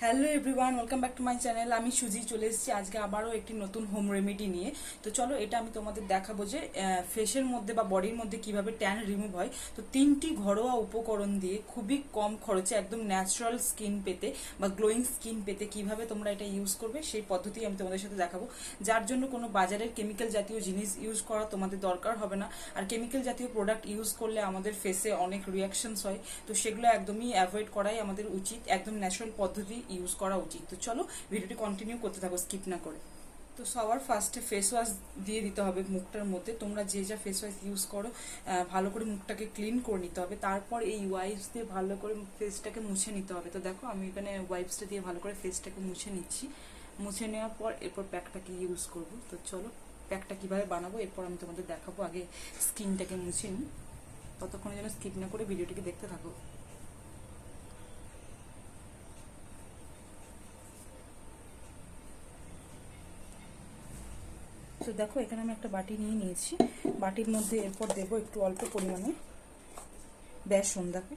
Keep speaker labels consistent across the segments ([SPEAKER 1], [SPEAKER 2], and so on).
[SPEAKER 1] Hello everyone, welcome back to my channel. আমি সুজি চলে এসেছি আজকে আবারও একটি নতুন হোম রেমেডি নিয়ে। তো চলো, এটা আমি তোমাদের দেখাবো যে ফেসের মধ্যে বা বডির মধ্যে কিভাবে ট্যান রিমুভ হয়। তো 3টি ঘরোয়া উপকরণ দিয়ে খুবই কম খরচে একদম ন্যাচারাল স্কিন পেতে বা গ্লোয়িং স্কিন পেতে কিভাবে তোমরা এটা ইউজ করবে সেই পদ্ধতি আমি তোমাদের সাথে দেখাবো, যার জন্য কোনো বাজারের কেমিক্যাল জাতীয় জিনিস ইউজ করা তোমাদের দরকার হবে না। আর কেমিক্যাল জাতীয় প্রোডাক্ট ইউজ করলে আমাদের ফেসে অনেক রিয়াকশনস হয়, তো সেগুলো একদমই অ্যাভয়েড করাই আমাদের উচিত। একদম ন্যাচারাল পদ্ধতি ইউজ করা উচিত। তো চলো, ভিডিওটি কন্টিনিউ করতে থাকো স্কিপ না করে। তো সবার ফার্স্টে ফেস ওয়াশ দিয়ে দিতে হবে মুখটার মধ্যে। তোমরা যে যা ফেস ওয়াশ ইউজ করো ভালো করে মুখটাকে ক্লিন করে নিতে হবে। তারপর এই ওয়াইপস দিয়ে ভালো করে ফেসটাকে মুছে নিতে হবে। তো দেখো, আমি এখানে ওয়াইপসটা দিয়ে ভালো করে ফেসটাকে মুছে নিচ্ছি। মুছে নেওয়ার পর এরপর প্যাকটাকে ইউজ করব। তো চলো, প্যাকটা কিভাবে বানাবো এরপর আমি তোমাদের দেখাবো। আগে স্কিনটাকে মুছে নিই, ততক্ষণে যেন স্কিপ না করে ভিডিওটিকে দেখতে থাকো। তো দেখো, এখানে আমি একটা বাটি নিয়ে নিয়েছি। বাটির মধ্যে এরপর দেবো একটু অল্প পরিমাণে বেসন। দেখো,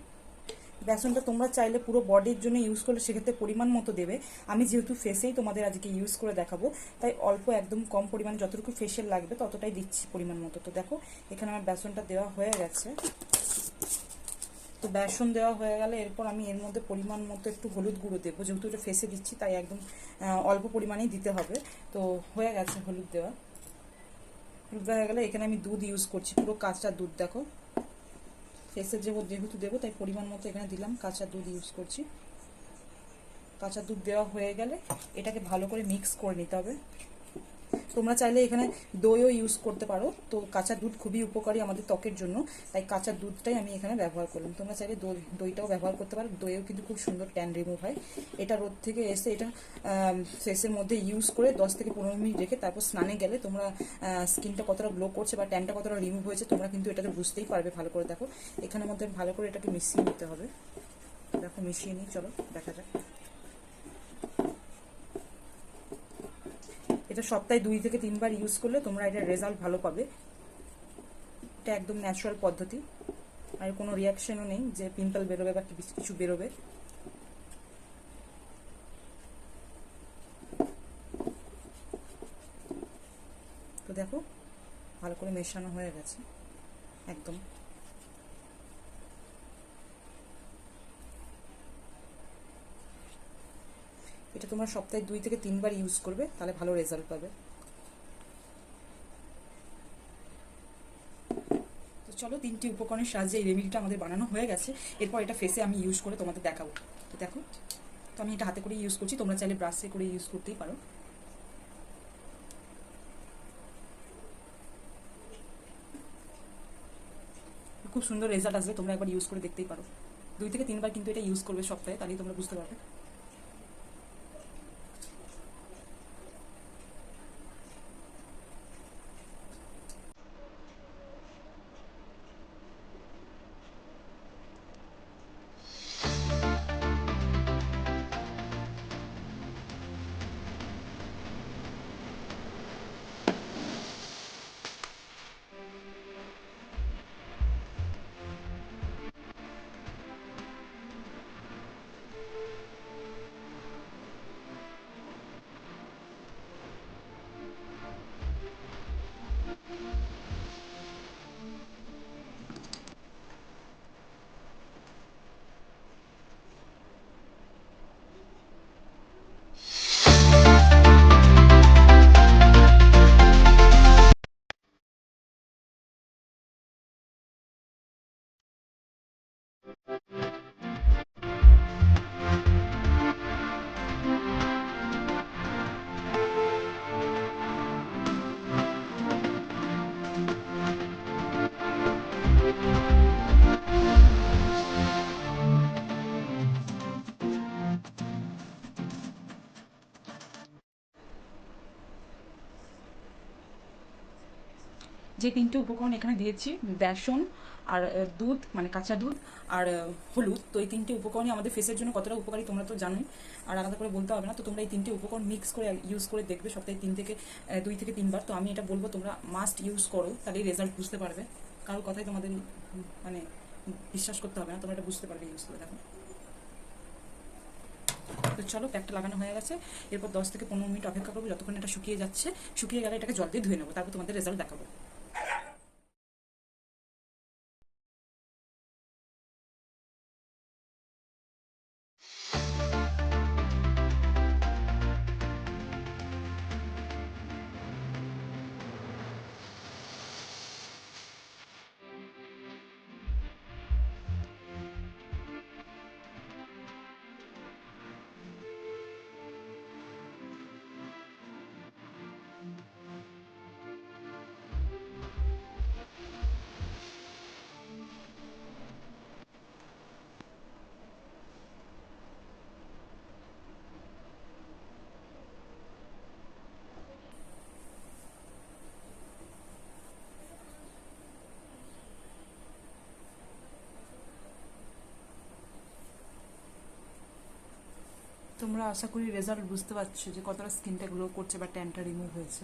[SPEAKER 1] বেসনটা তোমরা চাইলে পুরো বডির জন্য ইউজ করলে সেক্ষেত্রে পরিমাণ মতো দেবে। আমি যেহেতু ফেসেই তোমাদের আজকে ইউজ করে দেখাবো, তাই অল্প একদম কম পরিমাণে যতটুকু ফেসিয়াল লাগবে ততটাই দিচ্ছি পরিমাণ মতো। তো দেখো, এখানে আমার বেসনটা দেওয়া হয়ে গেছে। তো বেসন দেওয়া হয়ে গেলে এরপর আমি এর মধ্যে পরিমাণ মতো একটু হলুদ গুঁড়ো দেবো। যেহেতু এটা ফেসে দিচ্ছি তাই একদম অল্প পরিমাণেই দিতে হবে। তো হয়ে গেছে হলুদ দেওয়া। হলুদ হয়ে গেলে এখানে আমি দুধ ইউজ করছি, পুরো কাঁচা দুধ। দেখো, ফেসে যেহেতু দেবো তাই পরিমাণ মতো এখানে দিলাম, কাঁচা দুধ ইউজ করছি। কাঁচা দুধ দেওয়া হয়ে গেলে এটাকে ভালো করে মিক্স করে নিতে হবে। তোমরা চাইলে এখানে দইও ইউজ করতে পারো। তো কাঁচা দুধ খুবই উপকারী আমাদের ত্বকের জন্য, তাই কাঁচা দুধটাই আমি এখানে ব্যবহার করলাম। তোমরা চাইলে দইটাও ব্যবহার করতে পারো। দইও কিন্তু খুব সুন্দর ট্যান রিমুভ হয়। এটা রোদ থেকে এসে এটা ফেসের মধ্যে ইউজ করে 10 থেকে 15 মিনিট রেখে তারপর স্নানে গেলে তোমরা স্কিনটা কতটা গ্লো করছে বা ট্যানটা কতটা রিমুভ হয়েছে তোমরা কিন্তু এটাকে বুঝতেই পারবে ভালো করে। দেখো, এখানের মধ্যে ভালো করে এটাকে মিশিয়ে নিতে হবে। দেখো, মিশিয়ে নিই, চলো দেখা যাক। এটা সপ্তাহে 2 থেকে 3 বার ইউজ করলে তোমরা এটার রেজাল্ট ভালো পাবে। এটা একদম ন্যাচারাল পদ্ধতি, আর কোনো রিয়াকশনও নেই যে পিম্পল বেরোবে বা কিছু বেরোবে। তো দেখো, ভালো করে মেশানো হয়ে গেছে একদম। এটা তোমরা সপ্তাহে 2 থেকে 3 বার ইউজ করবে, তাহলে ভালো রেজাল্ট পাবে। তো চলো, 3টি উপকরণের সাহায্যে এই রেমেডিটা আমাদের বানানো হয়ে গেছে। এরপর এটা ফেসে আমি ইউজ করে তোমাদের দেখাবো। তো দেখো, তো আমি এটা হাতে করে ইউজ করছি, তোমরা চাইলে ব্রাশে করে ইউজ করতেই পারো। খুব সুন্দর রেজাল্ট আসবে, তোমরা একবার ইউজ করে দেখতেই পারো। 2 থেকে 3 বার কিন্তু এটা ইউজ করবে সপ্তাহে, তাহলেই তোমরা বুঝতে পারবে। যে 3টে উপকরণ এখানে দিয়েছি, বেসন আর দুধ মানে কাঁচা দুধ আর হলুদ, তো এই 3টে উপকরণই আমাদের ফেসের জন্য কতটা উপকারী তোমরা তো জানোই, আর আলাদা করে বলতে হবে না। তো তোমরা এই 3টে উপকরণ মিক্স করে ইউজ করে দেখবে সপ্তাহে 2 থেকে 3 বার। তো আমি এটা বলবো তোমরা মাস্ট ইউজ করো, তাহলে রেজাল্ট বুঝতে পারবে। কারোর কথাই তোমাদের মানে বিশ্বাস করতে হবে না, তোমরা এটা বুঝতে পারবে ইউজ করে। দেখো, তো চলো, প্যাকটা লাগানো হয়ে গেছে। এরপর 10 থেকে 15 মিনিট অপেক্ষা করবো যতক্ষণ এটা শুকিয়ে যাচ্ছে। শুকিয়ে গেলে এটাকে জল দিয়ে ধুয়ে নেবো, তারপর তোমাদের রেজাল্ট দেখাবো। তোমরা আশা করি রেজাল্ট বুঝতে পারছো যে কতটা স্কিনটা গ্লো করছে বা ট্যানটা রিমুভ হয়েছে।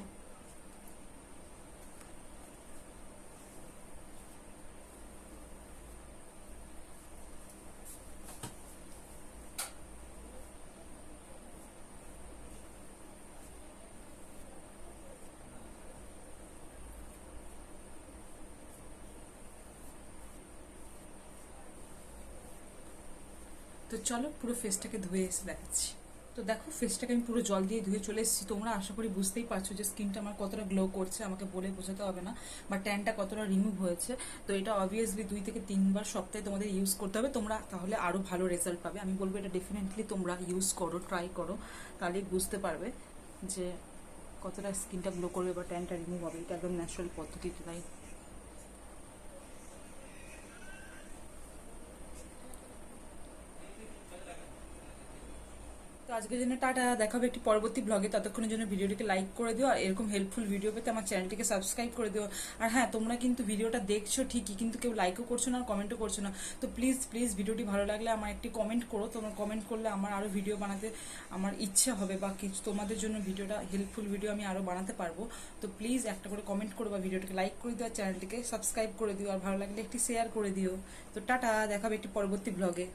[SPEAKER 1] তো চলো পুরো ফেসটাকে ধুয়ে এসে দেখাচ্ছি। তো দেখো, ফেসটাকে আমি পুরো জল দিয়ে ধুয়ে চলে এসেছি। তোমরা আশা করি বুঝতেই পারছো যে স্কিনটা আমার কতটা গ্লো করছে, আমাকে বলে বোঝাতে হবে না, বা ট্যানটা কতটা রিমুভ হয়েছে। তো এটা অবভিয়াসলি 2 থেকে 3 বার সপ্তাহে তোমাদের ইউজ করতে হবে, তোমরা তাহলে আরও ভালো রেজাল্ট পাবে। আমি বলবো এটা ডেফিনেটলি তোমরা ইউজ করো, ট্রাই করো, তাহলেই বুঝতে পারবে যে কতটা স্কিনটা গ্লো করবে বা ট্যানটা রিমুভ হবে। এটা একদম ন্যাচারাল পদ্ধতিতে, তাই। তো আজকের জন্য টাটা, দেখাবে একটি পরবর্তী ব্লগে। ততক্ষণের জন্য ভিডিওটিকে লাইক করে দিও, আর এরকম হেল্পফুল ভিডিও পেতে আমার চ্যানেলটিকে সাবস্ক্রাইব করে দিও। আর হ্যাঁ, তোমরা কিন্তু ভিডিওটা দেখছো ঠিকই, কিন্তু কেউ লাইকও করছো না আর কমেন্টও করছো না। তো প্লিজ প্লিজ ভিডিওটি ভালো লাগলে আমার একটি কমেন্ট করো। তোমার কমেন্ট করলে আমার আরও ভিডিও বানাতে আমার ইচ্ছা হবে, বা কিছু তোমাদের জন্য ভিডিওটা হেল্পফুল ভিডিও আমি আরও বানাতে পারবো। তো প্লিজ একটা করে কমেন্ট করো বা ভিডিওটিকে লাইক করে দিও, আর চ্যানেলটিকে সাবস্ক্রাইব করে দিও, আর ভালো লাগলে একটি শেয়ার করে দিও। তো টাটা, দেখাবে একটি পরবর্তী ব্লগে।